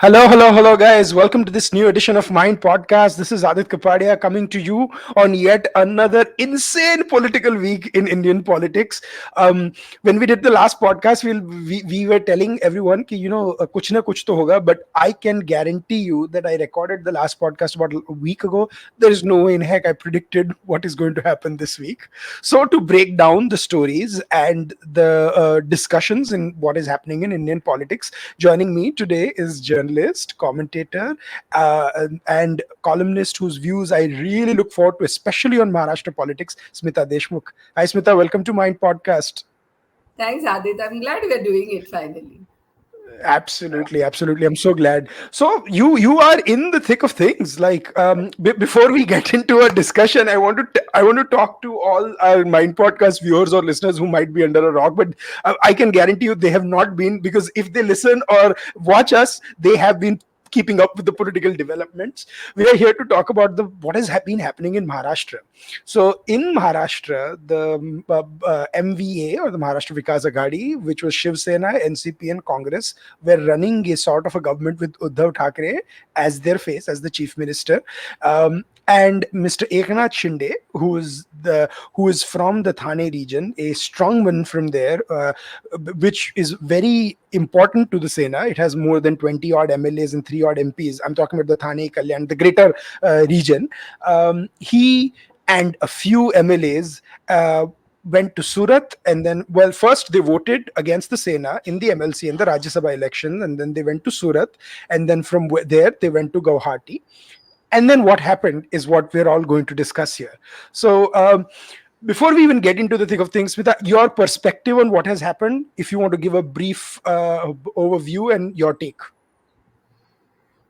Hello, guys. Welcome to this new edition of Mind Podcast. This is Aadit Kapadia coming to you on yet another insane political week in Indian politics. When we did the last podcast, we were telling everyone कि कुछ ना कुछ तो होगा, but I can guarantee you that I recorded the last podcast about a week ago. There is no way in heck I predicted what is going to happen this week. So to break down the stories and the discussions in what is happening in Indian politics, joining me today is journalist, commentator, and columnist whose views I really look forward to, especially on Maharashtra politics, Smita Deshmukh. Hi, Smita. Welcome to Mind Podcast. Thanks, Adit. I'm glad we're doing it finally. Absolutely. I'm so glad. So you are in the thick of things. Like before we get into a discussion, I want to talk to all our Mind Podcast viewers or listeners who might be under a rock. But I can guarantee you they have not been, because if they listen or watch us, they have been keeping up with the political developments. We are here to talk about the what has been happening in Maharashtra. So in Maharashtra, the MVA, or the Maharashtra Vikas Aghadi, which was Shiv Sena, NCP, and Congress, were running a sort of a government with Uddhav Thackeray as their face, as the chief minister. And Mr. Eknath Shinde, who is from the Thane region, a strongman from there, which is very important to the Sena. It has more than 20 odd MLAs and 3 odd MPs. I'm talking about the Thane, Kalyan, the greater region. He and a few MLAs went to Surat, and then, well, first they voted against the Sena in the MLC and the Rajya Sabha election, and then they went to Surat, and then from there they went to Guwahati. And then what happened is what we're all going to discuss here. So before we even get into the thick of things, with your perspective on what has happened, if you want to give a brief overview and your take.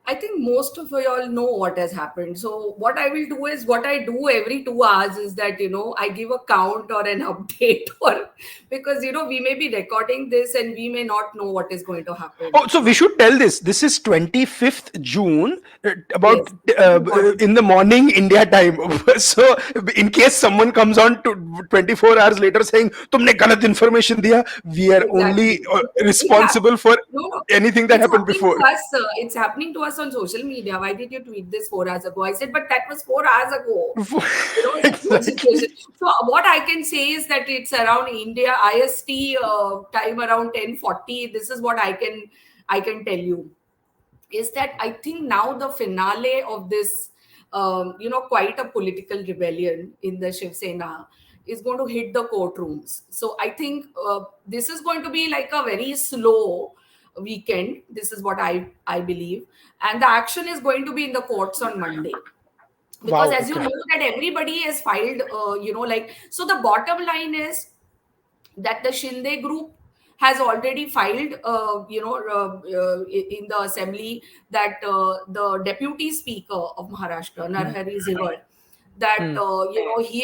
I think most of you all know what has happened. So what I will do is what I do every 2 hours is that, I give a count or an update, or because, we may be recording this and we may not know what is going to happen. Oh, so we should tell this. This is 25th June, about Yes. in the morning India time. So in case someone comes on to 24 hours later saying, "Tumne galat information diya," we are Exactly. only It responsible for No, anything that it's happened happening before. to us. It's happening to us on social media. Why did you tweet this 4 hours ago? I said, but that was 4 hours ago. That whole Exactly. situation. So what I can say is that it's around India IST time around 10:40. This is what I can tell you is that I think now the finale of this, quite a political rebellion in the Shiv Sena is going to hit the courtrooms. So I think this is going to be like a very slow weekend. This is what I believe, and the action is going to be in the courts on Monday. Because Wow. as you Okay. know that everybody has filed, so the bottom line is that the Shinde group has already filed, in the assembly that the deputy speaker of Maharashtra, Hmm. Narhari Zivur, that Hmm. he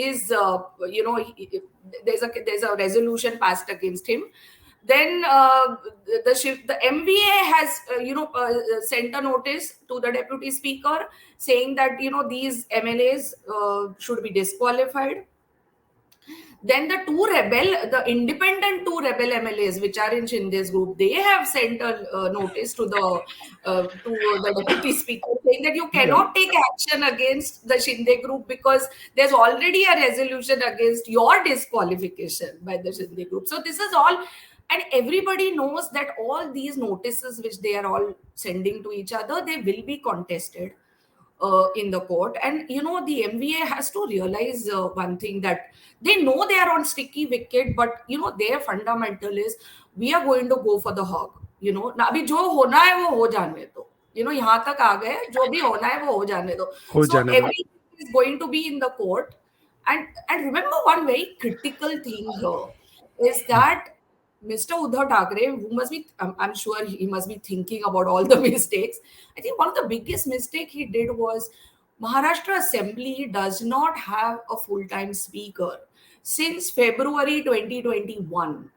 his there's a resolution passed against him. Then the MVA has sent a notice to the deputy speaker saying that these MLAs should be disqualified. Then the independent two rebel MLAs, which are in Shinde's group, they have sent a notice to the deputy speaker saying that you Yeah. cannot take action against the Shinde group because there's already a resolution against your disqualification by the Shinde group. So this is all, and everybody knows that all these notices which they are all sending to each other, they will be contested in the court. And the MVA has to realize one thing, that they know they are on sticky wicket, but their fundamental is we are going to go for the hog. ना अभी जो होना है वो हो जाने दो. यहाँ तक आ गए, जो भी होना है वो हो जाने दो. हो So जाने दो. everything is going to be in the court. And remember one very critical thing here is that Mr. Uddhav Thackeray, who must be, I'm sure he must be thinking about all the mistakes. I think one of the biggest mistake he did was Maharashtra Assembly does not have a full-time speaker since February 2021.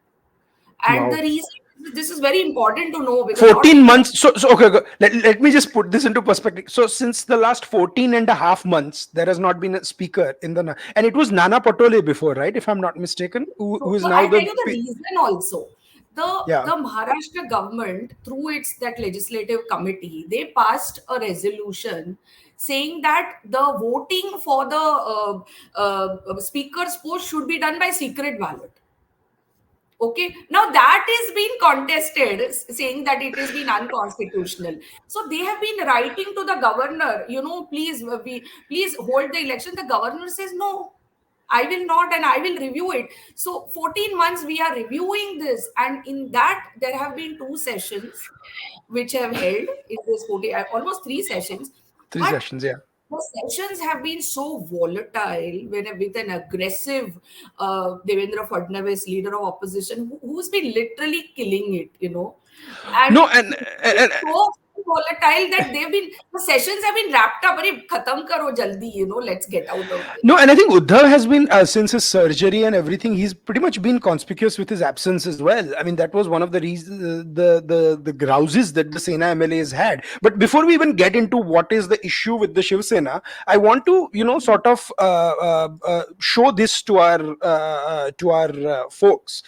And the Wow. reason, this is very important to know because not 14 people. months. So okay, okay. Let me just put this into perspective. So since the last 14 and a half months, there has not been a speaker in the, and it was Nana Patole before, right? If I'm not mistaken, who is So now I'll tell the you the reason also. The Yeah. Maharashtra government, through its that legislative committee, they passed a resolution saying that the voting for the speaker's post should be done by secret ballot. Okay, now that is being contested, saying that it has been unconstitutional. So they have been writing to the governor, please hold the election. The governor says no, I will not, and I will review it. So 14 months we are reviewing this, and in that there have been two sessions which have held in this 40, almost three sessions, Three but sessions. Yeah. the sessions have been so volatile with an aggressive Devendra Fadnavis, leader of opposition, who's been literally killing it, and No, it's so volatile that the sessions have been wrapped up. Arey, khatam karo jaldi, let's get out of this. no, and I think Uddhav has been since his surgery and everything. He's pretty much been conspicuous with his absence as well. I mean, that was one of the reasons, the grouses that the Sena MLAs had. But before we even get into what is the issue with the Shiv Sena, I want to sort of show this to our folks.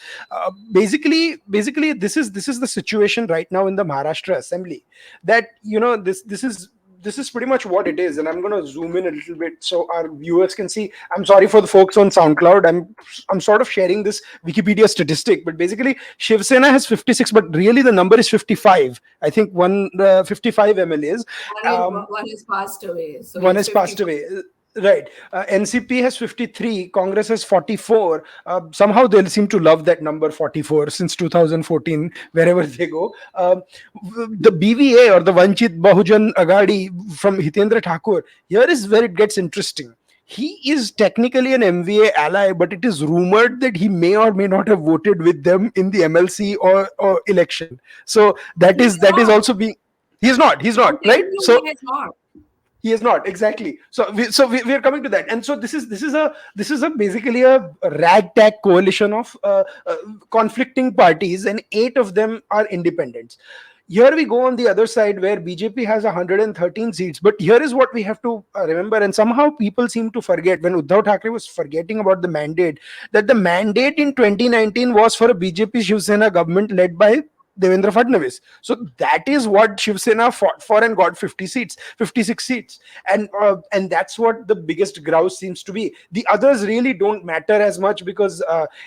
Basically, this is the situation right now in the Maharashtra Assembly. That this is pretty much what it is, and I'm going to zoom in a little bit so our viewers can see. I'm sorry for the folks on SoundCloud. I'm sort of sharing this Wikipedia statistic, but basically Shiv Sena has 56, but really the number is 55. I think 55 MLAs. um, One is passed away, so One it's has passed 50. away. Right. NCP has 53, Congress has 44. Somehow they seem to love that number 44 since 2014, wherever they go. The BVA, or the Vanchit Bahujan Agadi from Hitendra Thakur, here is where it gets interesting. He is technically an MVA ally, but it is rumored that he may or may not have voted with them in the MLC or election. So that He's is not. also being. He's I'm not, right? telling you, So he is not. he is not, exactly. So we are coming to that, and so this is a basically a ragtag coalition of conflicting parties, and 8 of them are independents. Here we go on the other side, where BJP has 113 seats. But here is what we have to remember, and somehow people seem to forget, when Uddhav Thackeray was forgetting about the mandate, that the mandate in 2019 was for a BJP Shiv Sena government led by Devendra Fadnavis. So that is what Shiv Sena fought for and got 50 seats, 56 seats, and that's what the biggest grouse seems to be. The others really don't matter as much, because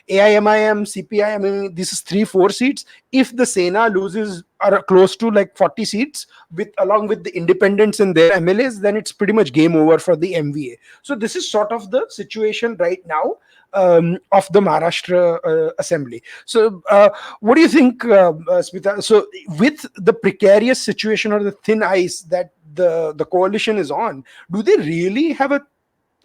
AIMIM, CPI, I mean, this is 3-4 seats. If the Sena loses are close to like 40 seats with along with the independents and their MLAs, then it's pretty much game over for the MVA. So this is sort of the situation right now, of the Maharashtra Assembly. So, what do you think, Smita? So, with the precarious situation or the thin ice that the coalition is on, do they really have a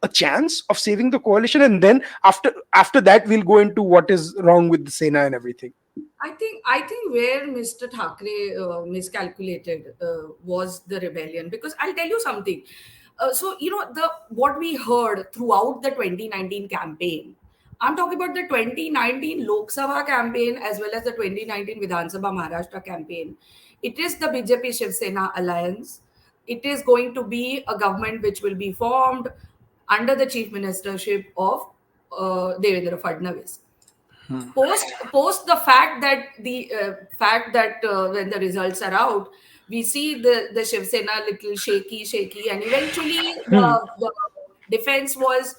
chance of saving the coalition? And then after that, we'll go into what is wrong with the Sena and everything. I think where Mr. Thackeray miscalculated was the rebellion, because I'll tell you something. So the what we heard throughout the 2019 campaign. I'm talking about the 2019 Lok Sabha campaign as well as the 2019 Vidhan Sabha Maharashtra campaign. It is the BJP Shiv Sena alliance. It is going to be a government which will be formed under the chief ministership of Devendra Fadnavis. Post the fact that when the results are out, we see the Shiv Sena little shaky, and eventually the defense was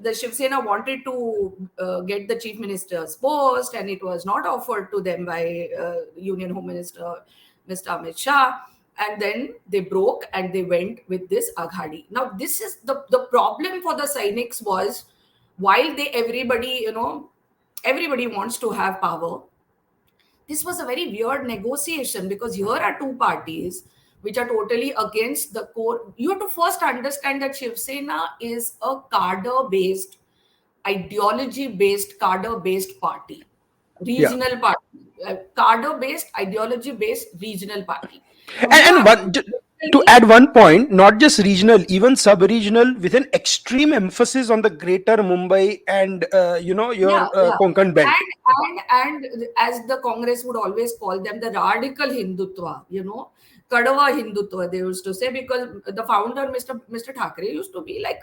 the Shiv Sena wanted to get the chief minister's post, and it was not offered to them by Union Home Minister Mr. Amit Shah. And then they broke and they went with this Aghadi. Now, this is the problem for the Sainiks was, while everybody wants to have power, this was a very weird negotiation, because here are two parties which are totally against the core. You have to first understand that Shiv Sena is a cadre based, ideology based, cadre based party, Yeah. regional party, cadre based, ideology based regional party. Now you And have to to literally. add one point, not just regional, even sub-regional, with an extreme emphasis on the greater Mumbai and Yeah, your yeah. Konkan belt. And as the Congress would always call them, the radical Hindutva, Kadava Hindutva, they used to say, because the founder, Mr. Thackeray, used to be like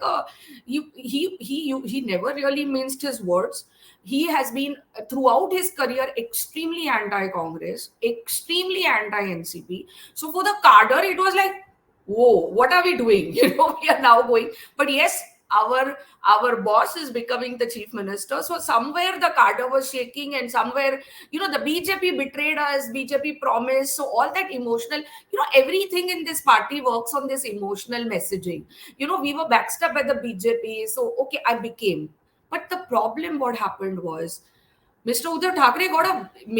he never really minced his words. He has been throughout his career extremely anti-Congress, extremely anti-NCP. So for the cadre, it was like, whoa, what are we doing? We are now going. But yes, our boss is becoming the chief minister. So somewhere the cadre was shaking, and somewhere, the BJP betrayed us, BJP promised. So all that emotional, everything in this party works on this emotional messaging. We were backstabbed by the BJP. So okay, I became. But the problem, what happened was, Mr. Uddhav Thackeray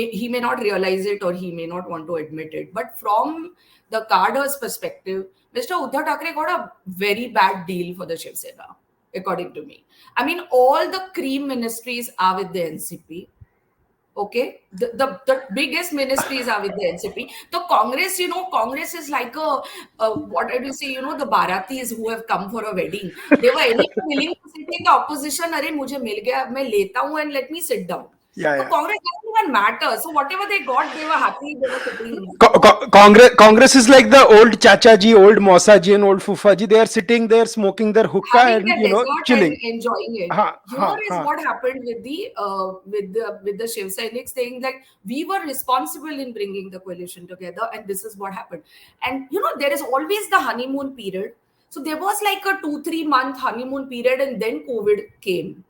he may not realize it or he may not want to admit it, but from the cadre's perspective, Mr. Uddhav Thackeray got a very bad deal for the Shiv Sena, according to me. I mean, all the cream ministries are with the NCP. Okay, the biggest ministries are with the NCP. The Congress, Congress is like what did you say? The Baratis who have come for a wedding. They were anyway willing to sit in the opposition. Arey, mujhe mil gaya, main leta hu and let me sit down. Yeah, So yeah. Congress doesn't even matter. So whatever they got, they were happy. They were sitting. Congress is like the old Chachaji, old Mausaji, and old Fufaji. They are sitting there smoking their hookah Having and their dessert and chilling. enjoying it. Ha Here ha is ha. what happened with the Shiv Sainik, saying that we were responsible in bringing the coalition together, and this is what happened. And there is always the honeymoon period. So there was like a 2-3 month honeymoon period, and then COVID came.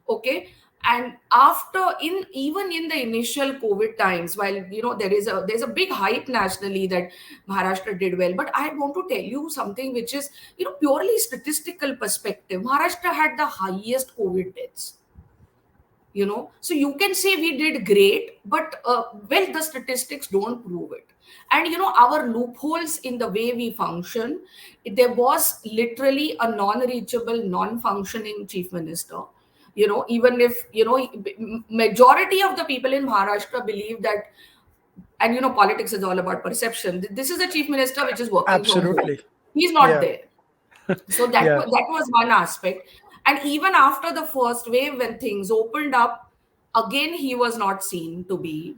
Okay. And after, even in the initial COVID times, while there's a big hype nationally that Maharashtra did well, but I want to tell you something which is, purely statistical perspective. Maharashtra had the highest COVID deaths. So you can say we did great, but well, the statistics don't prove it. And our loopholes in the way we function, there was literally a non-reachable, non-functioning chief minister. Even if majority of the people in Maharashtra believe that, and politics is all about perception. This is a chief minister which is working from home. Absolutely. He's not Yeah. there. So that Yeah. that was one aspect. And even after the first wave, when things opened up, again he was not seen to be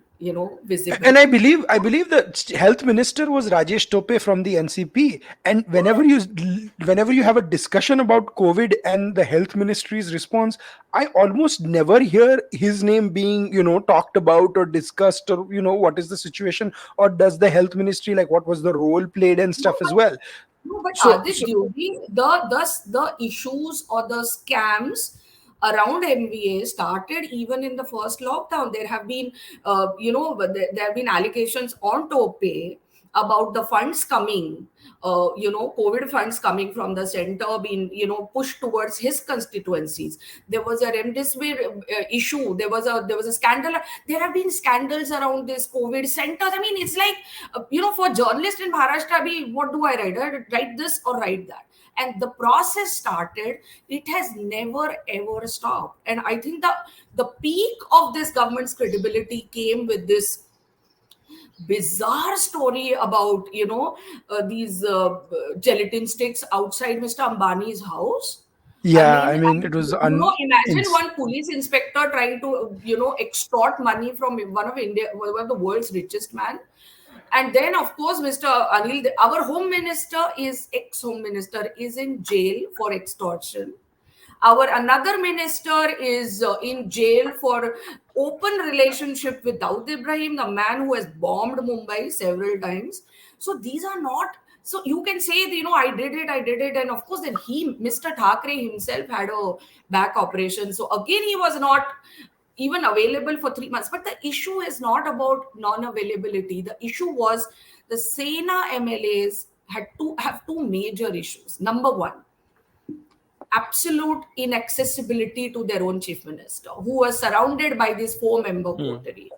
visible. And I believe the health minister was Rajesh Tope from the NCP. And whenever you have a discussion about COVID and the health ministry's response, I almost never hear his name being talked about or discussed, or what is the situation, or does the health ministry, like, what was the role played and No, stuff as but well. no, but So Adit, during the issues or the scams around MVA started even in the first lockdown. There have been, there have been allegations on Tope about the funds coming, COVID funds coming from the center being, pushed towards his constituencies. There was a remdesivir issue. There was a scandal. There have been scandals around this COVID centers. I mean, it's like, for journalists in Maharashtra, what do I write? I write this or write that. And the process started. It has never ever stopped. And I think the peak of this government's credibility came with this bizarre story about these gelatin sticks outside Mr. Ambani's house. I yeah, mean, I mean, it was imagine one police inspector trying to extort money from one of the world's richest man. And then, of course, Mr. Anil, our home minister, is ex-home minister, is in jail for extortion. Our another minister is in jail for open relationship with Daud Ibrahim, the man who has bombed Mumbai several times. So these are not. So you can say, I did it, and of course, then Mr. Thackeray himself had a back operation. So again, he was not even available for 3 months. But the issue is not about non-availability. The issue was the Sena MLAs had to have two major issues. Number one, absolute inaccessibility to their own chief minister, who was surrounded by this four-member coterie.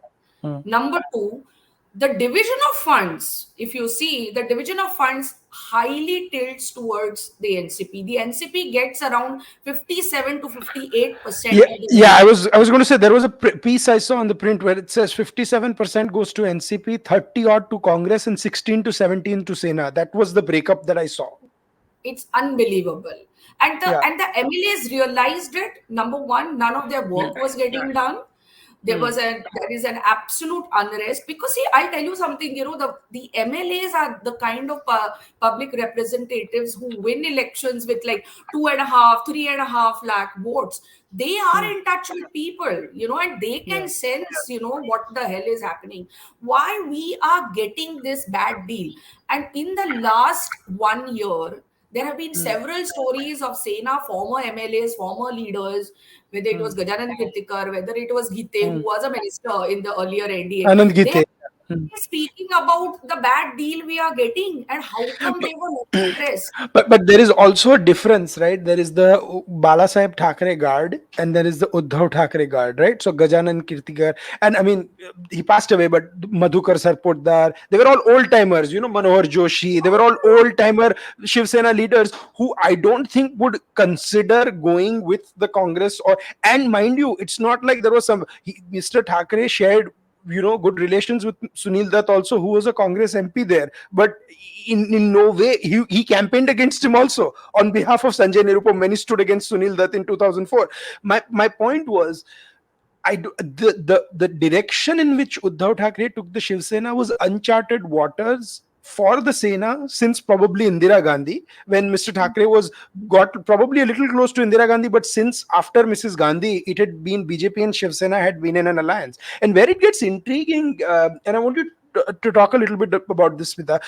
Number two, the division of funds. If you see, the division of funds highly tilts towards the NCP. The NCP gets around 57 to 58% Yeah, of the yeah. vote. I was going to say, there was a piece I saw on the print where it says 57% goes to NCP, 30 odd to Congress, and 16 to 17 to Sena. That was the breakup that I saw. It's unbelievable. And the Yeah. and the MLAs realized it. Number one, none of their work was getting done. Hmm. There is an absolute unrest because, see, I'll tell you something. The MLAs are the kind of public representatives who win elections with like 2.5, 3.5 lakh votes. They are Hmm. in touch with people, and they Yeah. can sense, what the hell is happening, why we are getting this bad deal. And in the last 1 year, there have been Hmm. several stories of Sena former MLAs, former leaders, whether it Hmm. was Gajanan Kirtikar, whether it was Gite, who Hmm. was a minister in the earlier NDA. Anand They have Gite. Hmm. been speaking about the bad deal we are getting and how come they were not addressed. But there is also a difference, right? There is the Balasaheb Thackeray guard, and there is the Uddhav Thackeray guard, right? So Gajanan Kirtikar, and I mean, he passed away, but Madhukar Sarpotdar, they were all old timers, Manohar Joshi, they were all old timer Shiv Sena leaders who I don't think would consider going with the Congress. And mind you, it's not like there was Mr. Thackeray shared good relations with Sunil Dutt also, who was a Congress MP there, but in no way he campaigned against him also on behalf of Sanjay Nirupam when he stood against Sunil Dutt in 2004. My point was, the direction in which Uddhav Thackeray took the Shiv Sena was uncharted waters for the Sena since probably Indira Gandhi, when Mr. Thackeray was got probably a little close to Indira Gandhi, but since after Mrs. Gandhi, it had been BJP and Shiv Sena had been in an alliance. And where it gets intriguing, and I want you to talk a little bit about this, Smita.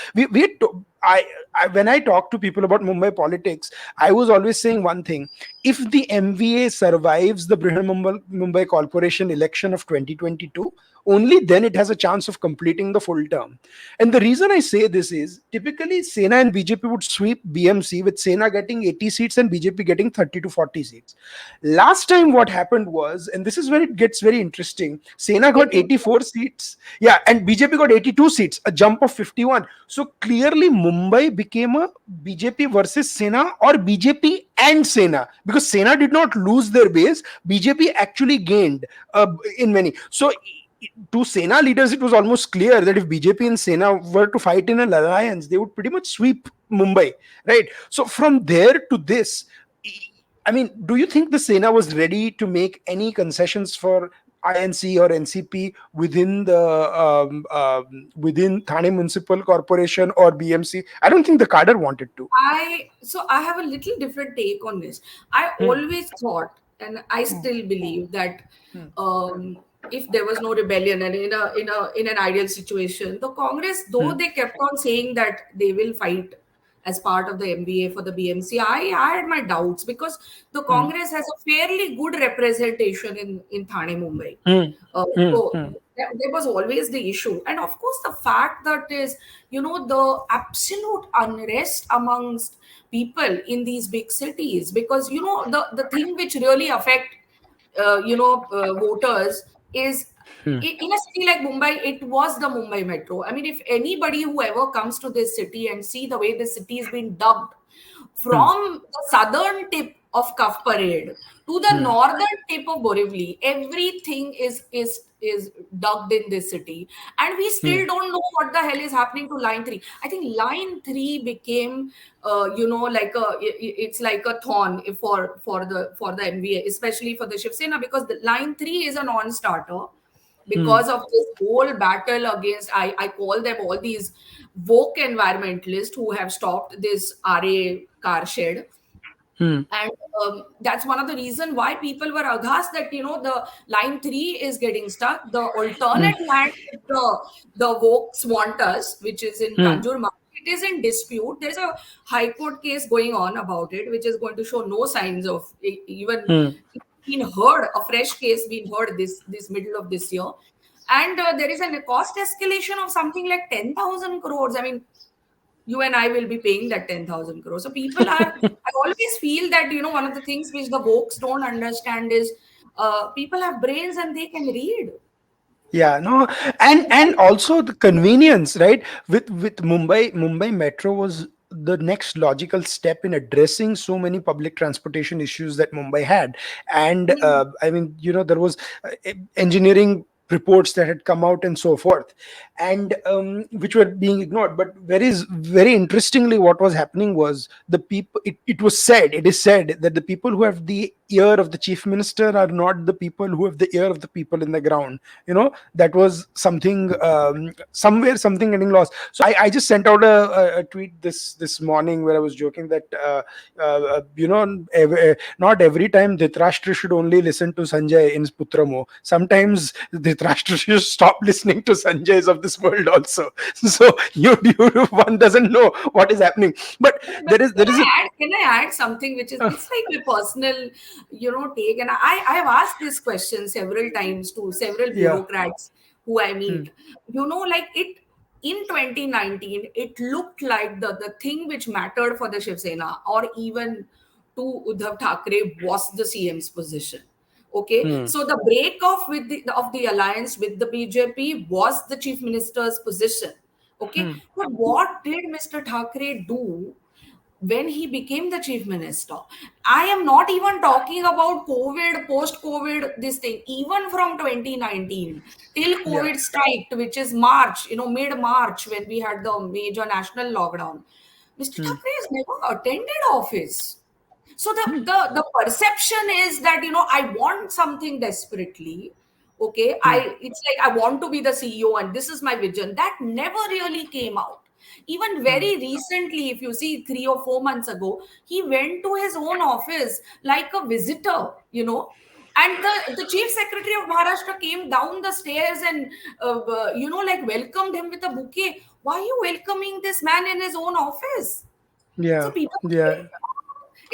When I talk to people about Mumbai politics, I was always saying one thing: if the MVA survives the Mumbai Corporation election of 2022, only then it has a chance of completing the full term. And the reason I say this is, typically Sena and BJP would sweep BMC, with Sena getting 80 seats and BJP getting 30 to 40 seats. Last time what happened was, and this is where it gets very interesting, Sena got 80. 84 seats, yeah, and BJP got 82 seats, a jump of 51. So clearly Mumbai became a BJP versus Sena, or BJP and Sena, because Sena did not lose their base, BJP actually gained in many. So to Sena leaders, it was almost clear that if BJP and Sena were to fight in an alliance, they would pretty much sweep Mumbai, right? So from there to this, I mean, do you think the Sena was ready to make any concessions for INC or NCP within the within Thane Municipal Corporation or BMC? I don't think the cadre wanted to. I have a little different take on this. I Hmm. always thought, and I still believe that, Hmm. um, if there was no rebellion and in an ideal situation, the Congress, though Hmm. they kept on saying that they will fight as part of the MBA for the BMC, I had my doubts because the Hmm. Congress has a fairly good representation in Thane, Mumbai. Hmm. Hmm. So Hmm. there was always the issue, and of course the fact that is, the absolute unrest amongst people in these big cities, because the thing which really affect voters is, Hmm. in a city like Mumbai, it was the Mumbai Metro. I mean, if anybody who ever comes to this city and see the way this city is being dubbed, Hmm. from the southern tip of Cuff Parade to the Hmm. northern tip of Borivali, everything is dug in this city, and we Hmm. still don't know what the hell is happening to Line 3. I think Line 3 became, like it's like a thorn for the MVA, especially for the Shiv Sena, because the Line 3 is a non-starter Hmm. because of this whole battle against, I call them all these woke environmentalists who have stopped this RA car shed. Hmm. And that's one of the reason why people were aghast that the Line 3 is getting stuck. The Hmm. alternate land that the Vokes want us, which is in Hmm. Kanjur Market, it is in dispute. There's a high court case going on about it, which is going to show no signs of even Hmm. being heard, a fresh case being heard this middle of this year. And there is a cost escalation of something like 10,000 crores. I mean, you and I will be paying that 10,000 crores. So people are, I always feel that, one of the things which the folks don't understand is, people have brains and they can read. Yeah, no, and also the convenience, right? With Mumbai Metro was the next logical step in addressing so many public transportation issues that Mumbai had. And Hmm. I mean, there was engineering reports that had come out and so forth, and which were being ignored. But very interestingly, what was happening was the people. It is said that the people who have the ear of the chief minister are not the people who have the ear of the people in the ground. That was something, somewhere something getting lost. So I just sent out a tweet this morning where I was joking that not every time Dhritarashtra should only listen to Sanjay in Putramo. Sometimes Dhritarashtra should stop listening to Sanjays of this world also. So one doesn't know what is happening. But But there is a can I add something which is, it's like my personal, take. And I have asked this question several times to several yeah. bureaucrats who I Hmm. meet. Like it in 2019, it looked like the thing which mattered for the Shiv Sena or even to Uddhav Thackeray was the CM's position. Okay, Hmm. so the break off with the alliance with the BJP was the chief minister's position. Okay, Hmm. but what did Mr. Thackeray do when he became the chief minister? I am not even talking about COVID, post COVID, this thing, even from 2019 till Yeah. COVID striked, which is March, mid March, when we had the major national lockdown. Mr. Hmm. Thackeray has never attended office. So the, Hmm. the the perception is that I want something desperately. Okay, Hmm. it's like I want to be the CEO and this is my vision. That never really came out. Even Hmm. very recently, if you see 3 or 4 months ago, he went to his own office like a visitor. And the chief secretary of Maharashtra came down the stairs and like welcomed him with a bouquet. Why are you welcoming this man in his own office? So Yeah. people, Yeah.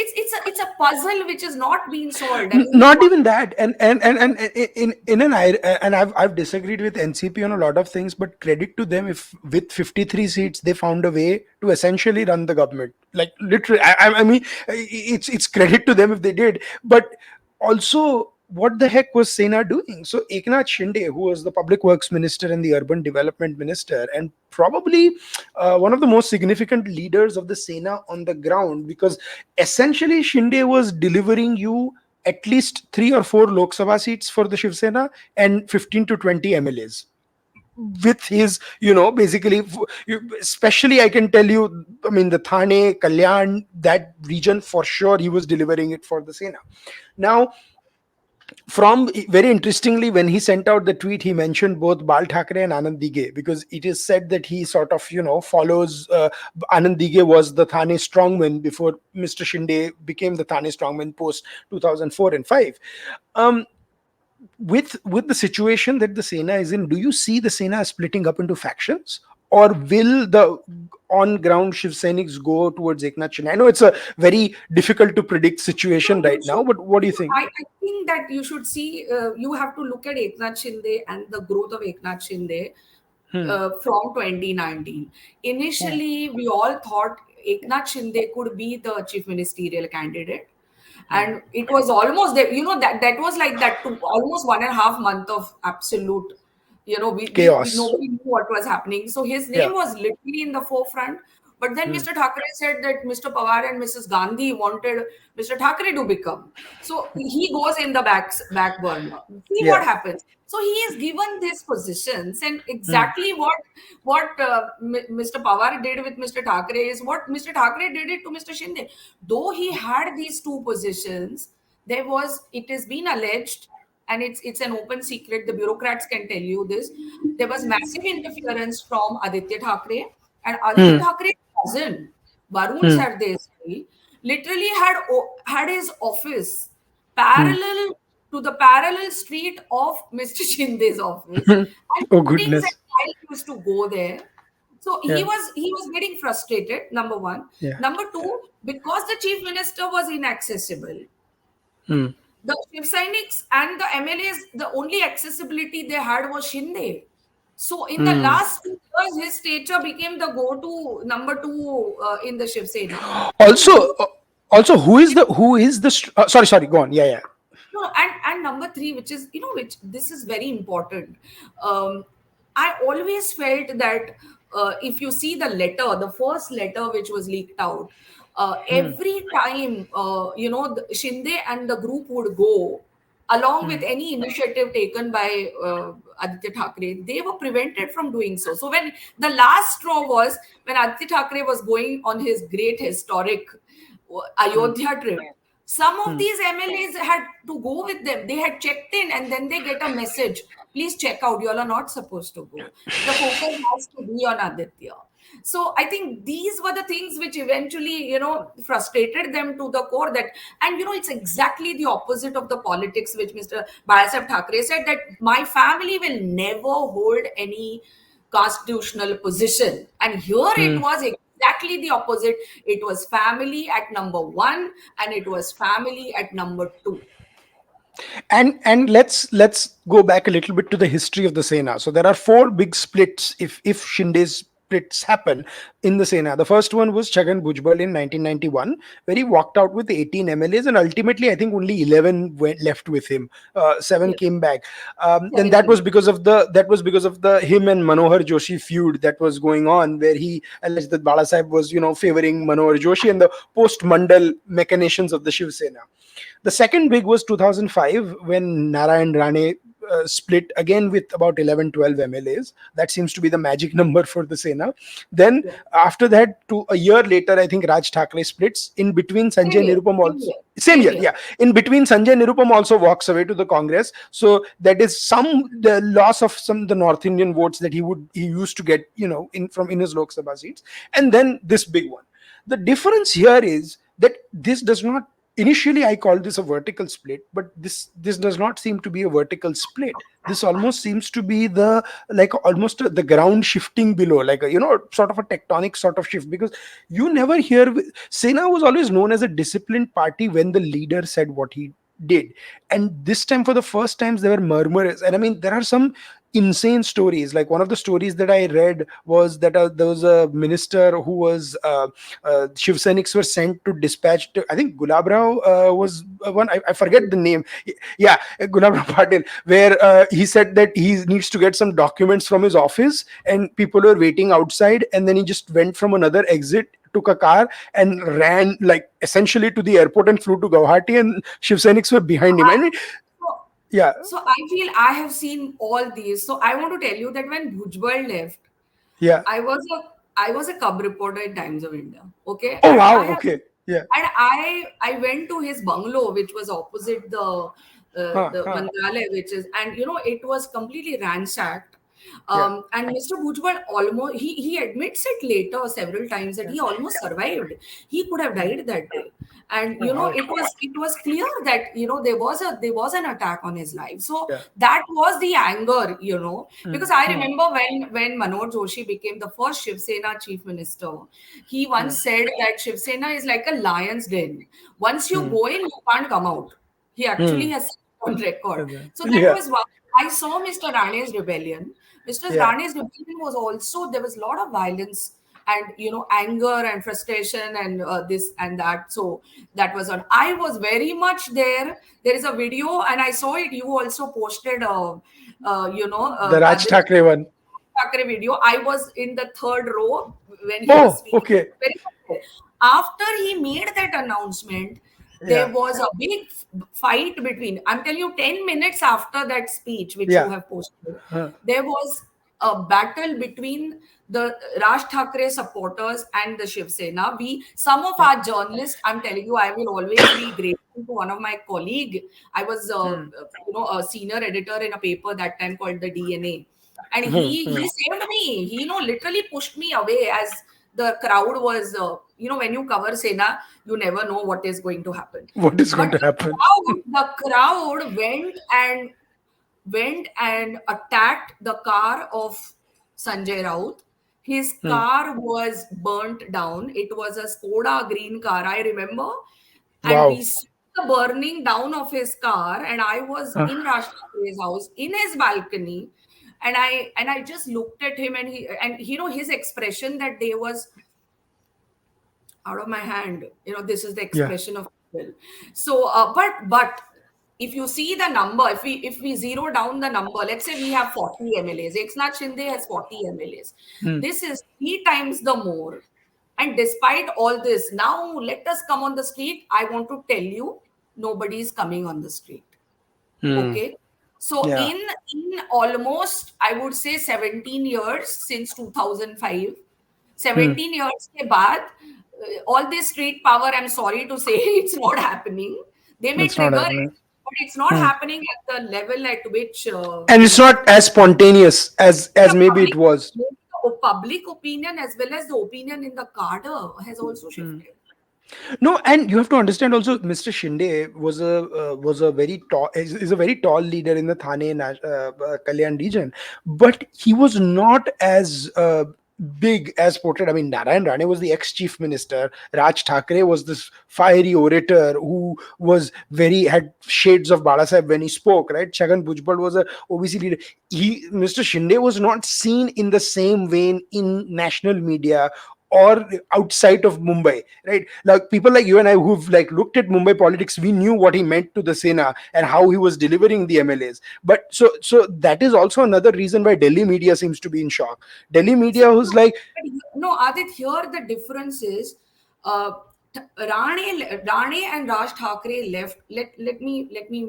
it's a puzzle which is not being solved. I mean, Not even that, and in an and I've disagreed with NCP on a lot of things, but credit to them, if with 53 seats they found a way to essentially run the government, like literally. I mean, it's credit to them if they did. But also, what the heck was Sena doing? So Eknath Shinde, who was the public works minister and the urban development minister, and probably one of the most significant leaders of the Sena on the ground, because essentially Shinde was delivering you at least 3 or 4 Lok Sabha seats for the Shiv Sena and 15 to 20 MLAs with his, basically, especially I can tell you, I mean, the Thane, Kalyan, that region for sure, he was delivering it for the Sena. Now, from very interestingly, when he sent out the tweet, he mentioned both Bal Thackeray and Anand Dige, because it is said that he sort of follows, Anand Dige was the Thane strongman before Mr. Shinde became the Thane strongman post 2004 and 5. um with the situation that the Sena is in, do you see the Sena splitting up into factions, or will the on ground Shiv Sainiks go towards Eknath Shinde? I know it's a very difficult to predict situation you right now, should. but what do you think? I think that you should see. You have to look at Eknath Shinde and the growth of Eknath Shinde Hmm. from 2019. Hmm. Initially, we all thought Eknath Shinde could be the chief ministerial candidate, Hmm. and it was almost there. That was like that almost 1.5 month of absolute. We Chaos. nobody knew what was happening. So his Yeah. name was literally in the forefront. But then Hmm. Mr. Thackeray said that Mr. Pawar and Mrs. Gandhi wanted Mr. Thackeray to become. So he goes in the back burner. See what Yeah. happens. So he is given these positions, and Hmm. exactly what Mr. Pawar did with Mr. Thackeray is what Mr. Thackeray did it to Mr. Shinde. Though he had these two positions, it has been alleged, and it's an open secret. The bureaucrats can tell you this. There was massive interference from Aditya Thackeray, and Aditya Hmm. Thackeraye's cousin, Varun Hmm. Sardesai, literally had his office Hmm. parallel to the parallel street of Mr. Shinde's office, and Oh meetings and goodness. I used to go there. So he Yeah. was getting frustrated. Number one. Yeah. Number two, because the chief minister was inaccessible, Hmm. the Shiv Sainiks and the MLAs, the only accessibility they had was Shinde. So in the Hmm. last 2 years, his stature became the go-to number two in the Shiv Sena. And Also, you, sorry, go on. Yeah, yeah. no, and number three, which is which this is very important. Um, I always felt that if you see the first letter which was leaked out, Hmm. every time Shinde and the group would go. along with any initiative taken by Aditya Thackeray, they were prevented from doing so. So when the last straw was when Aditya Thackeray was going on his great historic Ayodhya trip, some of these MLAs had to go with them. They had checked in and then they get a message, please check out, you all are not supposed to go. The focus has to be on Aditya. So I think these were the things which eventually, frustrated them to the core. That, and it's exactly the opposite of the politics which Mr. Balasaheb Thackeray said, that my family will never hold any constitutional position. And here it was exactly the opposite. It was family at number one, and it was family at number two. And let's go back a little bit to the history of the Sena. So there are four big splits if Shinde's splits happen in the Sena. The first one was Chhagan Bhujbal in 1991, where he walked out with 18 MLAs, and ultimately I think only 11 went left with him. Seven Yes, came back. Then seven came. that was because of the him and Manohar Joshi feud that was going on, where he alleged that Balasaheb was favoring Manohar Joshi and the post Mandal machinations of the Shiv Sena. The second big was 2005 when Narayan Rane split again with about 11, 12 MLAs. That seems to be the magic number for the Sena. Then Yes. after that, a year later, I think Raj Thackeray splits. In between, Same Sanjay here. Nirupam Same also. here. Same Same year, here. yeah. In between, Sanjay Nirupam also walks away to the Congress. So that is some the loss of some the North Indian votes that he used to get, in his Lok Sabha seats. And then this big one. The difference here is that this does not, initially I called this a vertical split, but this does not seem to be a vertical split. This almost seems to be the like almost the ground shifting below, like a, sort of a tectonic sort of shift, because you never hear. Sena was always known as a disciplined party when the leader said what he did, and this time for the first times there were murmurs. And I mean, there are some insane stories. Like one of the stories that I read was that there was a minister who was Shiv Sainiks were sent to dispatch to, I think Gulab Rao was one, I forget the name. Yeah, Gulab Rao Patil, where he said that he needs to get some documents from his office and people were waiting outside, and then he just went from another exit, took a car and ran like essentially to the airport and flew to Guwahati, and Shiv Sainiks were behind him. I mean, So, yeah, so I feel I have seen all these. So I want to tell you that when Bhujbal left, yeah. I was a I was a cub reporter in Times of India. Okay, Oh and wow, I have okay, yeah. I went to his bungalow, which was opposite Huh, the huh. Mantralaya, which is, and it was completely ransacked. Yeah, And Mr. Bhujbal almost, he admits it later several times that yeah. he almost survived. He could have Hmm. died that day. And Oh wow. it was clear that there was an attack on his life. So Yeah. that was the anger, Hmm, because I hmm, remember when Manoj Joshi became the first Shiv Sena chief minister, he hmm, once said that Shiv Sena is like a lion's den. Once you hmm, go in, you can't come out. He actually hmm. has said on record. So that Yeah, was one. I saw Mr. Rane's rebellion. Mr. yeah. Rane's rebellion was also, there was a lot of violence and anger and frustration and this and that. So that was on. I was very much there. There is a video, and I saw it. You also posted, The Raj Adit Thackeray one. Thackeray video. I was in the third row when he was Oh, speaking. okay. Very much there. After he made that announcement, there Yeah, was a big fight between. I'm telling you, 10 minutes after that speech, which you yeah. have posted, Huh. there was a battle between the Raj Thackeray supporters and the Shiv Sena. Some of Yeah. our journalists, I'm telling you, I will always be grateful to one of my colleague. I was, Hmm, a senior editor in a paper that time called the DNA, and hmm, he hmm. saved me. He, literally pushed me away as the crowd was, when you cover Sena, you never know what is going to happen. What is going But to happen? the crowd went and attacked the car of Sanjay Raut. His Hmm. car was burnt down. It was a Skoda green car, I remember. And we Wow. saw the burning down of his car. And I was Huh. in Raj Thackeray's house, in his balcony. And I just looked at him, and his expression that day was out of my hand. This is the Yeah. expression of will. So, but if you see the number, if we zero down the number, let's say we have 40 MLAs. Eknath Shinde has 40 MLAs. Hmm. This is 3 times the more. And despite all this, now let us come on the street. I want to tell you, nobody is coming on the street. Hmm. Okay. So Yeah. in almost, I would say, 17 years since 2005, Hmm. 17 years ke baad, all this street power, I'm sorry to say, it's not happening. They may It's not trigger it, happening. but it's not Hmm. happening at the level at which, And it's not as spontaneous as the maybe it was. public opinion as well as the opinion in the cadre has also Hmm. shifted. No, and you have to understand also, Mr. Shinde was a very tall is a very tall leader in the Kalyan region, but he was not as big as portrayed. I mean, Narayan Rane was the ex chief minister. Raj Thackeray was this fiery orator who was very had shades of Bala Sahib when he spoke. Right, Chagan Bhujbal was a OBC leader. Mr. Shinde was not seen in the same vein in national media or outside of Mumbai, right? Like people like you and I who've like looked at Mumbai politics, we knew what he meant to the Sena and how he was delivering the MLAs. But so that is also another reason why Delhi media seems to be in shock. Delhi See, media was no, like, no, Adit, here the difference is uh, Rane and Raj Thackeray left. Let me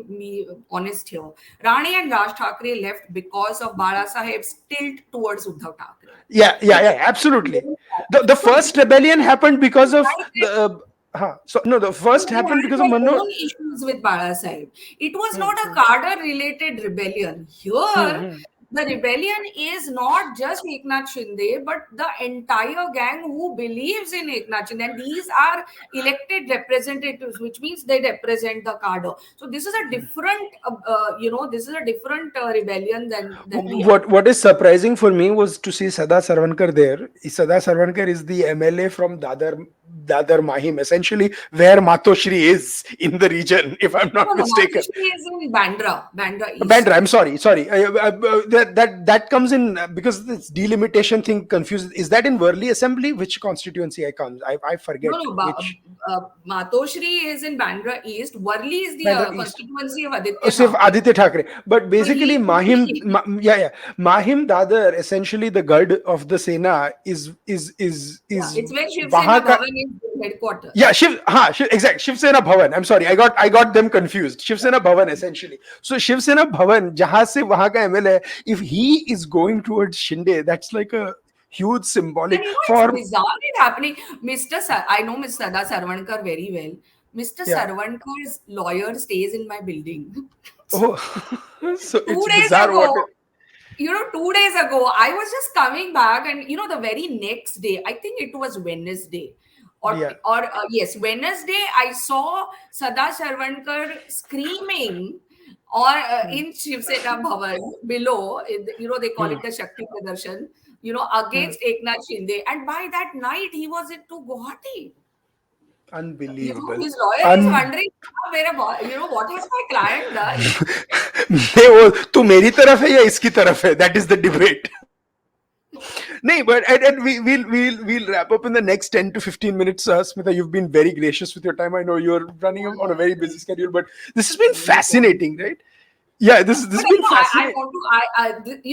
be honest here. Rane and Raj Thackeray left because of Bala Saheb's tilt towards Uddhav Thackeray. yeah, yeah, Which yeah, absolutely. The so first rebellion happened because of right, the so no, the first they happened had because of their Mannohar. own issues with Bala Sahib. It was Hmm, not a hmm, cadre related rebellion. hmm, Here, hmm. the rebellion is not just Eknath Shinde, but the entire gang who believes in Eknath Shinde. And these are elected representatives, which means they represent the cadre. So this is a different, this is a different rebellion than the other. What is surprising for me was to see Sada Sarvankar there. Sada Sarvankar is the MLA from Dadar Mahim, essentially where Matoshri is in the region, if I'm No, no, not no. mistaken. Matushri is in Bandra Bandra, East. I'm sorry. That comes in because this delimitation thing confuses. Is that in Worli Assembly? Which constituency I comes? I forget No, no. which. Matoshri is in Bandra East. Worli is the Bandra East. constituency of Aditya Sif Thackeray. Aditya Thackeray. But So basically, he, Yeah, yeah, Mahim Dadar, essentially the guard of the Sena yeah, is it's where Shiv Sena वहाँ का Bhavan is yeah headquarters. exact Shiv Sena Bhavan. I'm sorry, I got them confused. Shiv Sena Bhavan essentially. So Shiv Sena Bhavan, जहाँ से वहाँ का MLA, if he is going towards Shinde, that's like a huge And symbolic it's for bizarrely happening. I know Mr. Sada Sarvankar very well. Mr. yeah. Sarvankar's lawyer stays in my building. Oh, so two it's days bizarre what. ago, 2 days ago, I was just coming back, and the very next day, I think it was Wednesday, Yeah. yes, Wednesday, I saw Sada Sarvankar screaming, or Hmm, in Shiv Sena Bhavan below, they call hmm, it the Shakti Pradarshan, hmm. against Eknath Shinde, and by that night he was into Guwahati. Unbelievable. His lawyer is Un wondering, what has my client done? नहीं वो तू मेरी तरफ है या इसकी तरफ है that is the debate. नहीं but and we'll wrap up in the next 10 to 15 minutes. Smita, you've been very gracious with your time. I know you're running Yeah, on a yeah, very busy yeah. schedule, but this has been Very sorry. fascinating, right? Yeah, this But has been I fascinating. want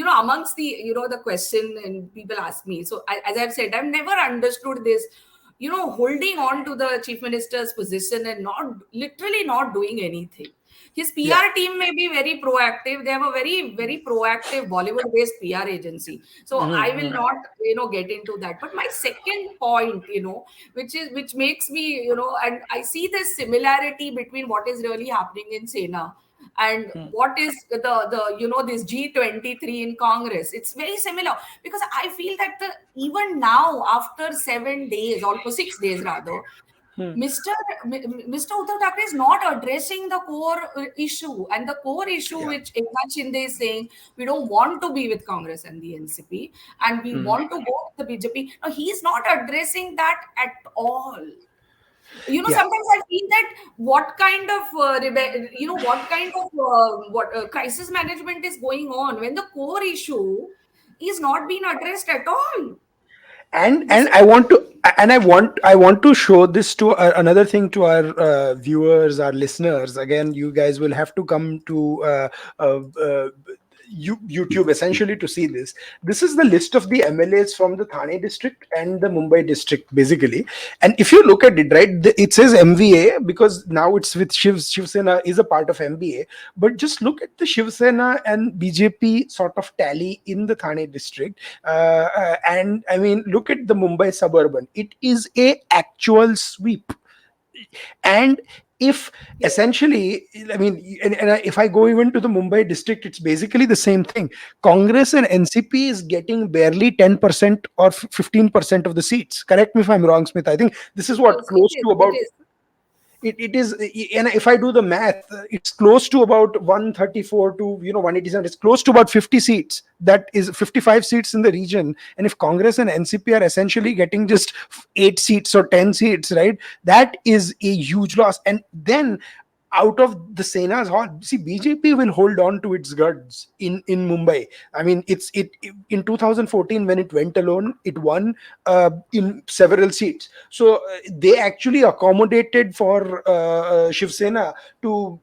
to, amongst the, the question and people ask me. So as I've said, I've never understood this, holding on to the chief minister's position and literally not doing anything. His Yeah, PR team may be very proactive. They have a very, very proactive Bollywood-based PR agency. So I will mm-hmm. not, get into that. But my second point, which makes me, and I see this similarity between what is really happening in Sena and what is this G23 in Congress. It's very similar because I feel that even now, after 7 days, almost 6 days rather, Mr. Mr. Uddhav Thackeray is not addressing the core issue, and the core issue Yeah. which Eknath Shinde is saying, we don't want to be with Congress and the NCP, and we Hmm. want to go with the BJP. Now, he's not addressing that at all. Yeah. Sometimes I feel that what kind of what kind of what crisis management is going on when the core issue is not being addressed at all. This And is I want to show this to another thing to our viewers, our listeners. Again, you guys will have to come to YouTube essentially to see this. This is the list of the MLAs from the Thane district and the Mumbai district, basically. And if you look at it, right, it says MVA because now it's with Shiv Sena is a part of MBA. But just look at the Shiv Sena and BJP sort of tally in the Thane district, and I mean, look at the Mumbai suburban. It is a actual sweep. And if essentially, I mean, if I go even to the Mumbai district, it's basically the same thing. Congress and NCP is getting barely 10% or 15% of the seats. Correct me if I'm wrong, Smith. I think this is what Yes, it close is. to It about is. it is. And if I do the math, it's close to about 134 to 187. It's close to about 50 seats. That is 55 seats in the region. And if Congress and NCP are essentially getting just 8 seats or 10 seats, right, that is a huge loss. And then out of the Sena's hall, see, BJP will hold on to its guts in Mumbai. I mean, it in 2014 when it went alone, it won in several seats. So they actually accommodated for Shiv Sena to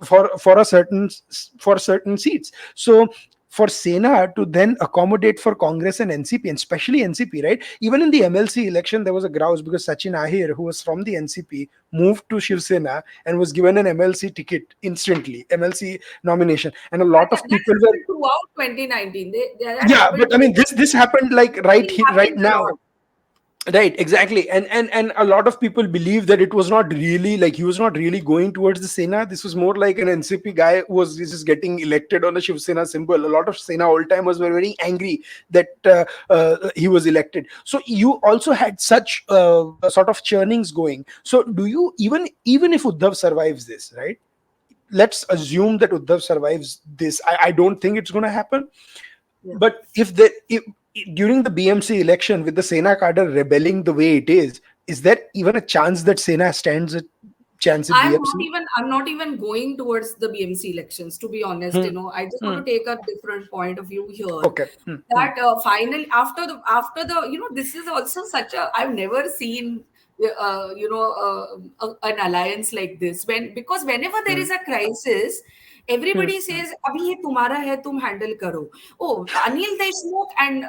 for certain seats. So for Sena to then accommodate for Congress and NCP, and especially NCP, right? Even in the MLC election, there was a grouse because Sachin Ahir, who was from the NCP, moved to Shiv Sena and was given an MLC ticket instantly, MLC nomination. And a lot of That people were, happened throughout 2019. That yeah, happened but I mean, throughout. this happened like It right happens a now. lot. Right, exactly. And a lot of people believe that it was not really like he was not really going towards the Sena. This was more like an NCP guy who was just getting elected on a Shiv Sena symbol. A lot of Sena old timers were very angry that he was elected. So you also had such sort of churnings going. So do you, even if Uddhav survives this, right? Let's assume that Uddhav survives this. I don't think it's going to happen. Yeah. But if during the BMC election with the Sena cadre rebelling the way it is there even a chance that Sena stands a chance at BMC? I'm not even going towards the BMC elections, to be honest. Hmm. I just Hmm. want to take a different point of view here. Okay. Hmm. Hmm. That finally, after the this is also such a, I've never seen an alliance like this, because whenever there Hmm. is a crisis, Hmm. everybody says abhi ye tumhara hai, tum handle karo. Oh, Anil Deshmukh and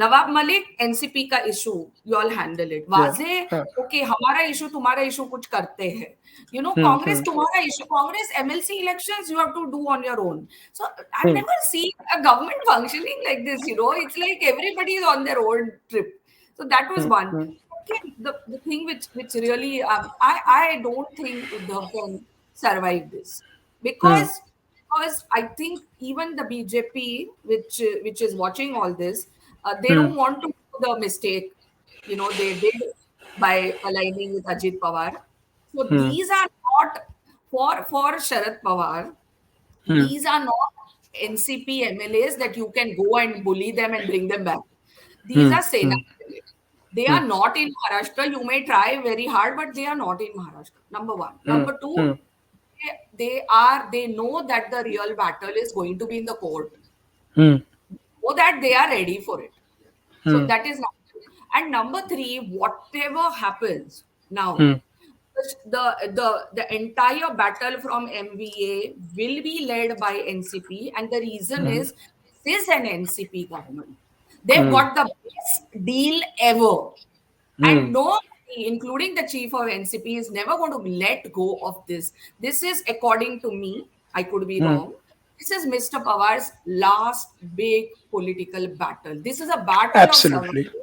Nawab Malik, NCP का issue, you all handle it. Yeah. वाजे, Huh. okay, हमारा issue तुम्हारा issue कुछ करते हैं. Hmm. Congress Hmm. तुम्हारा issue, Congress MLC elections you have to do on your own. So I've Hmm. never seen a government functioning like this. It's like everybody is on their own trip. So that was Hmm. one. Hmm. Okay, the thing which really I don't think Uddhav can survive this, Hmm. because I think even the BJP, which is watching all this, they Hmm. don't want to do the mistake they did by aligning with Ajit Pawar. So Hmm. these are not for Sharad Pawar. Hmm. These are not NCP MLAs that you can go and bully them and bring them back. These Hmm. are Sena Hmm. MLAs. They Hmm. are not in Maharashtra. You may try very hard, but they are not in Maharashtra. Number one. Hmm. Number two, Hmm. they know that the real battle is going to be in the court, Hmm. so that they are ready for it. So Hmm. that is number two. And number three, whatever happens now, Hmm. the entire battle from MVA will be led by NCP, and the reason Hmm. is this is an NCP government. They've Hmm. got the best deal ever, and Hmm. nobody, including the chief of NCP, is never going to let go of this. This is, according to me, I could be Hmm. wrong. This is Mr. Pawar's last big political battle. This is a battle of Absolutely. survival.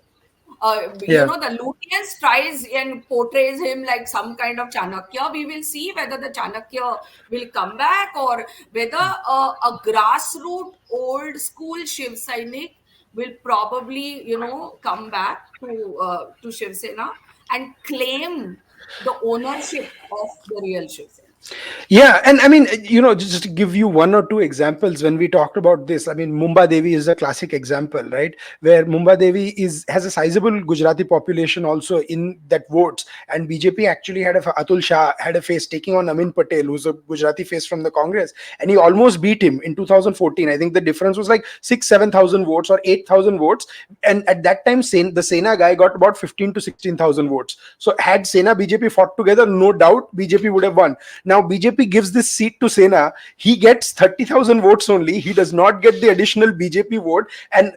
Yeah. The Lutyens tries and portrays him like some kind of Chanakya. We will see whether the Chanakya will come back, or whether a grassroots old school Shiv Sainik will probably, come back to Shiv Sena and claim the ownership of the real Shiv Sena. Yeah, and I mean, just to give you one or two examples when we talked about this, I mean, Mumba Devi is a classic example, right? Where Mumba Devi has a sizable Gujarati population also in that votes, and BJP actually had Atul Shah had a face taking on Amin Patel, who's a Gujarati face from the Congress, and he almost beat him in 2014. I think the difference was like 7,000 votes or 8,000 votes, and at that time, the Sena guy got about 15 to 16,000 votes. So had Sena BJP fought together, no doubt BJP would have won. Now BJP gives this seat to Sena. He gets 30,000 votes only. He does not get the additional BJP vote, and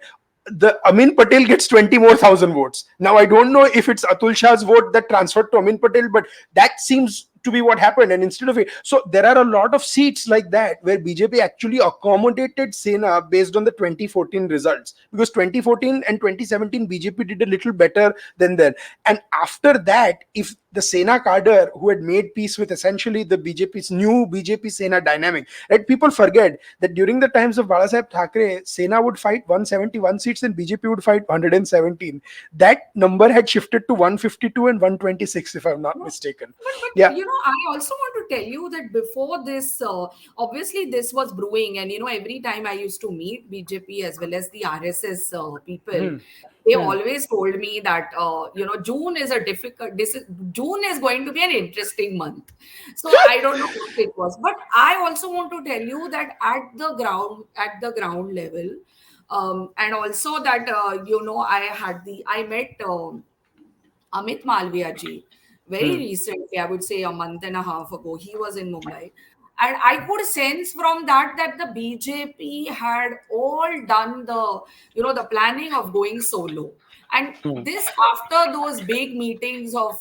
the Amin Patel gets 20 more thousand votes. Now I don't know if it's Atul Shah's vote that transferred to Amin Patel, but that seems to be what happened. And instead of it, so there are a lot of seats like that where BJP actually accommodated Sena based on the 2014 results, because 2014 and 2017 BJP did a little better than then. And after that, if the Sena cadre who had made peace with essentially the BJP's new BJP Sena dynamic, right? People forget that during the times of Balasaheb Thackeray, Sena would fight 171 seats and BJP would fight 117. That number had shifted to 152 and 126, if I'm not mistaken. But Yeah. you know, I also want to tell you that before this, obviously this was brewing, and you know, every time I used to meet BJP as well as the RSS people, Hmm. they Hmm. always told me that you know, June is a difficult. June is going to be an interesting month. So I don't know what it was, but I also want to tell you that at the ground level, and also that you know, I met. Amit Malviya ji, very Hmm. recently, I would say a month and a half ago, he was in Mumbai. And I could sense from that the BJP had all done the, you know, the planning of going solo. And Hmm. this after those big meetings of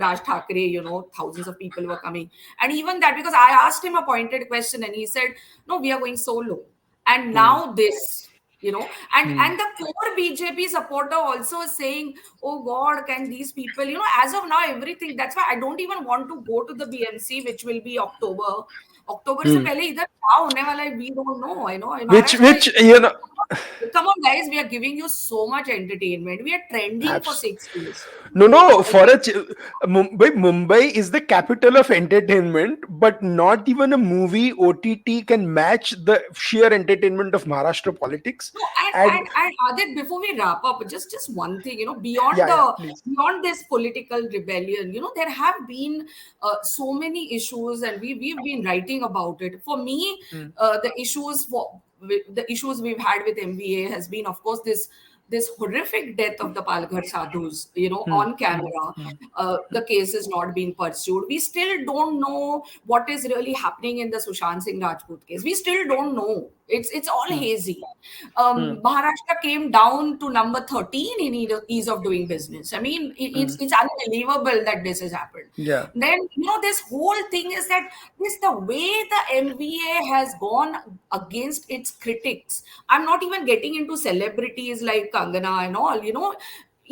Raj Thackeray, you know, thousands of people were coming. And even that, because I asked him a pointed question and he said, no, we are going solo. And Hmm. now this, you know, Hmm. and the core BJP supporter also is saying, oh God, can these people, you know, as of now, everything. That's why I don't even want to go to the BMC, which will be October. October से Hmm. पहले इधर क्या होने वाला है, we don't know. You know, in Which, Maharashtra, which, you know, come on, guys, we are giving you so much entertainment. We are trending for abs- 6 days. no, You no, know, for a Mumbai is the capital of entertainment, but not even a movie OTT can match the sheer entertainment of Maharashtra politics. no, And and Adit, before we wrap up, just one thing, you know, yeah, yeah, please. beyond this political rebellion, you know, there have been so many issues, and we've been writing about it. For me, Hmm. the issues we've had with MBA has been, of course, this horrific death of the Palghar sadhus, you know, Hmm. on camera. Hmm. The case is not being pursued. We still don't know what is really happening in the Sushant Singh Rajput case. We still don't know. It's all Hmm. hazy. Hmm. Maharashtra came down to number 13 in ease of doing business. I mean, Hmm. it's unbelievable that this has happened. Yeah. Then, you know, this whole thing is that this the way the MVA has gone against its critics. I'm not even getting into celebrities like Kangana and all, you know.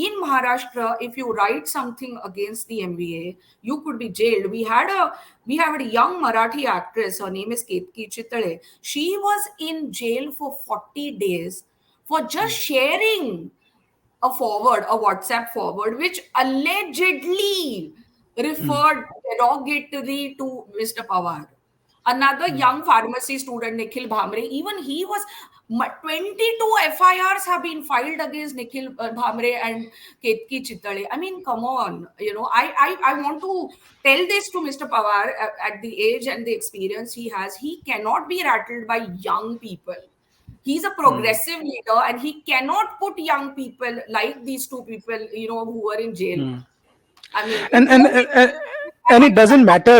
In Maharashtra, if you write something against the MVA, you could be jailed. We had a young Marathi actress. Her name is Ketki Chitale. She was in jail for 40 days for just Hmm. sharing a WhatsApp forward, which allegedly Hmm. referred derogatory to Mr. Pawar. Another Hmm. young pharmacy student, Nikhil Bhamre, even he was 22 FIRs have been filed against Nikhil Bhamre and Ketki Chitale. I mean, come on, you know, I want to tell this to Mr. Pawar at the age and the experience he has. He cannot be rattled by young people. He's a Hmm. progressive leader and he cannot put young people like these two people, you know, who are in jail. Hmm. I mean, and it and won't be. and, and and it And doesn't matter.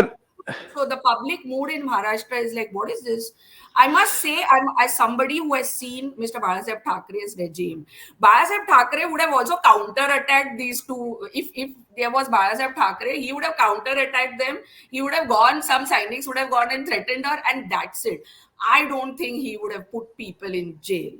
so the public mood in Maharashtra is like, what is this? I must say, I'm as somebody who has seen Mr. Balasaheb Thackre's regime. Balasaheb Thackeray would have also counter-attacked these two. If there was Balasaheb Thackeray, he would have counter-attacked them. He would have gone, some Saiниks would have gone and threatened her, and that's it. I don't think he would have put people in jail.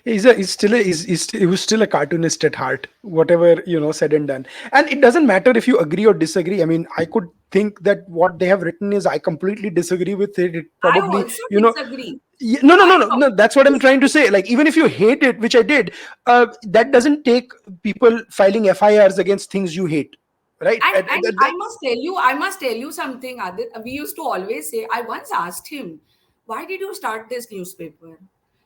He was still a cartoonist at heart, whatever, said and done. And it doesn't matter if you agree or disagree. I mean, I could think that what they have written is, I completely disagree with it. It I probably, also disagree. no, no, I no, no, no, that's what I'm completely trying to say. Like, even if you hate it, which I did, that doesn't take people filing FIRs against things you hate, right? and I must tell you something, Adit. We used to always say, I once asked him, why did you start this newspaper?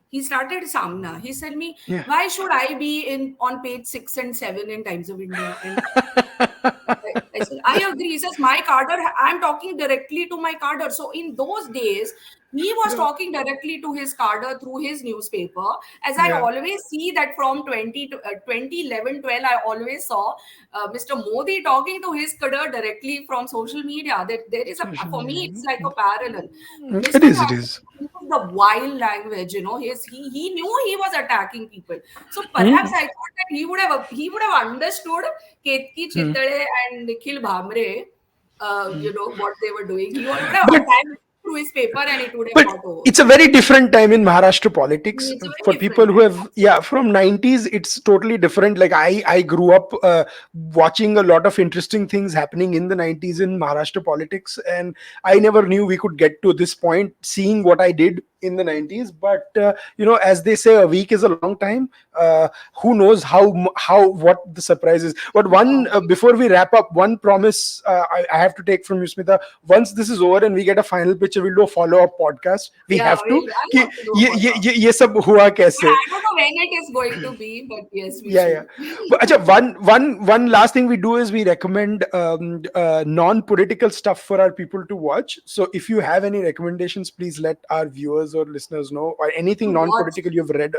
He started Samna. He said me, Yeah. why should I be in on page 6 and 7 in Times of India? And I said, I agree. He says, my cadre, I'm talking directly to my cadre. So in those days, he You was know, talking directly to his cadre through his newspaper. As I yeah. always see that from 2011 12, I always saw Mr. Modi talking to his cadre directly from social media. That there is a, Social for me, media. it's like a parallel. It Mr. is. It Thakur is. used the wild language, he knew he was attacking people. So perhaps Hmm. I thought that he would have understood Ketki Chitale and Nikhil Bhamre, what they were doing. He would have But attacked through his paper and it would have but got over. it's a very different time in Maharashtra politics It's a for very people different who time. have, yeah, from 90s. It's totally different. Like I grew up watching a lot of interesting things happening in the 90s in Maharashtra politics, and I never knew we could get to this point seeing what I did in the 90s. But as they say, a week is a long time. Who knows how what the surprise is. But one, Yeah, before we wrap up, one promise I have to take from you, Smita. Once this is over and we get a final picture, we'll do a follow-up podcast. We yeah, have to I कि want to do a follow-up. ये सब हुआ But कैसे. I don't know when it is going to be, but yes, we Yeah, yeah. should. But acha, one last thing we do is we recommend non-political stuff for our people to watch. So if you have any recommendations, please let our viewers or listeners know, or anything To watch. non-political you've read,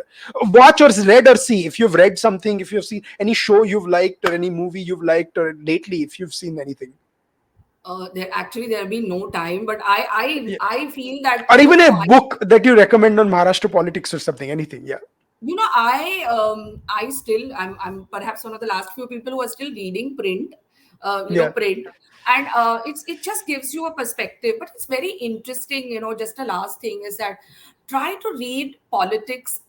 watch or read or see. If you've read something, if you've seen any show you've liked or any movie you've liked, or lately if you've seen anything. There'll be no time, but I Yeah. I I feel that Or even a book that you recommend on Maharashtra politics or something, anything. Yeah. I still I'm perhaps one of the last few people who are still reading print, Yeah. print, and it just gives you a perspective. But it's very interesting. Just a last thing is that try to read politics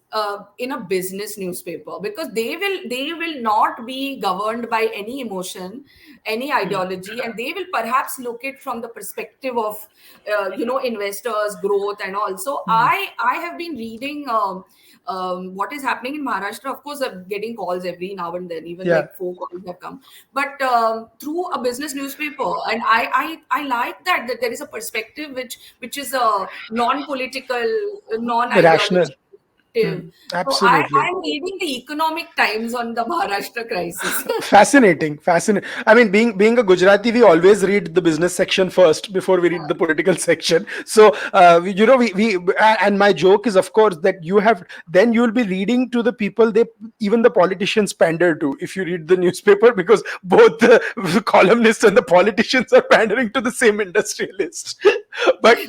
in a business newspaper, because they will not be governed by any emotion, any ideology, and they will perhaps look it from the perspective of investors, growth, and all. So I have been reading. What is happening in Maharashtra. Of course, I'm getting calls every now and then, even Yeah. like 4 calls have come, but through a business newspaper, and I like that there is a perspective which is a non-political, Rational. non-ideology perspective. So Absolutely. I'm reading the Economic Times on the Maharashtra crisis. Fascinating. I mean, being a Gujarati, we always read the business section first before we read the political section. So we and my joke is, of course, that you have, then you will be reading to the people, they, even the politicians pander to, if you read the newspaper, because both the columnists and the politicians are pandering to the same industrialist. But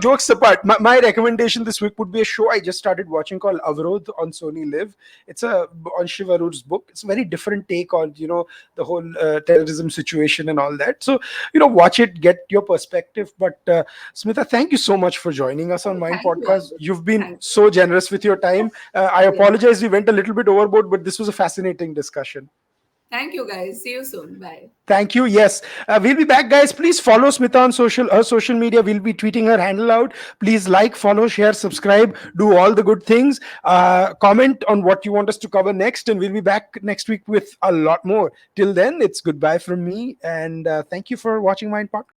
jokes apart, my recommendation this week would be a show I just started watching called Avrodh on Sony Live. It's on Shiv Arur's book. It's a very different take on the whole terrorism situation and all that. So watch it, get your perspective. But Smita, thank you so much for joining us on Oh, Mind thank you, Podcast. Aadit. You've been Thank so generous with your time. I you. Yeah. apologize, we went a little bit overboard, but this was a fascinating discussion. Thank you, guys. See you soon. Bye. Thank you. Yes, we'll be back, guys. Please follow Smita on her social media. We'll be tweeting her handle out. Please like, follow, share, subscribe, do all the good things. Comment on what you want us to cover next, and we'll be back next week with a lot more. Till then, it's goodbye from me, and thank you for watching my podcast.